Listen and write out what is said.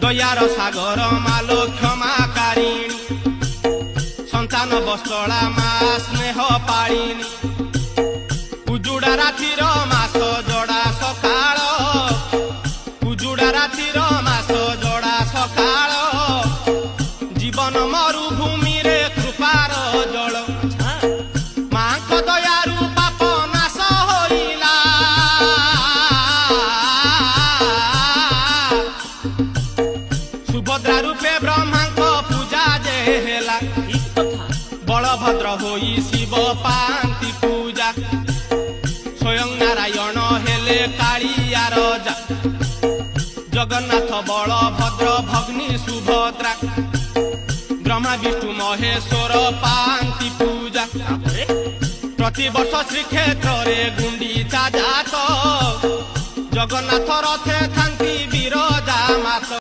ଦୟାର ସାଗର ମାଲୋ କ୍ଷମାକାରିଣୀ ସନ୍ତାନ ବସ୍ତଳା ମା ସ୍ନେହ ପାଳିନୀ ଉଜୁଡ଼ା ରାତିର ମାସ ଜଡ଼ା ସକାଳ ଉଜୁଡ଼ା ରାତିର ମାସ ଜଡ଼ା ସକାଳ ଜୀବନ ମରୁଭୂମିରେ କୃପାର ଜଳ ମାଙ୍କ ଦୟାରୁ ପାପ ନାଶ ହୋଇଲା ସୁଭଦ୍ରା ରୂପେ ବ୍ରହ୍ମାଙ୍କ ପୂଜା ଯେ ହେଲା ବଳଭଦ୍ର ହୋଇ ଶିବ ପାନ୍ତି ପୂଜା ସ୍ୱୟଂ ନାରାୟଣ ହେଲେ କାଳିଆ ରଜା ଜଗନ୍ନାଥ ବଳଭଦ୍ର ଭଗ୍ନୀ ସୁଭଦ୍ରା ବ୍ରହ୍ମା ବିଷ୍ଣୁ ମହେଶ୍ୱର ପାନ୍ତି ପୂଜା ପ୍ରତିବର୍ଷ ଶ୍ରୀକ୍ଷେତ୍ରରେ ଗୁଣ୍ଡିଚା ଜାତ ଜଗନ୍ନାଥ ରଥେ ଥାନ୍ତି ବିରଜା ମାତ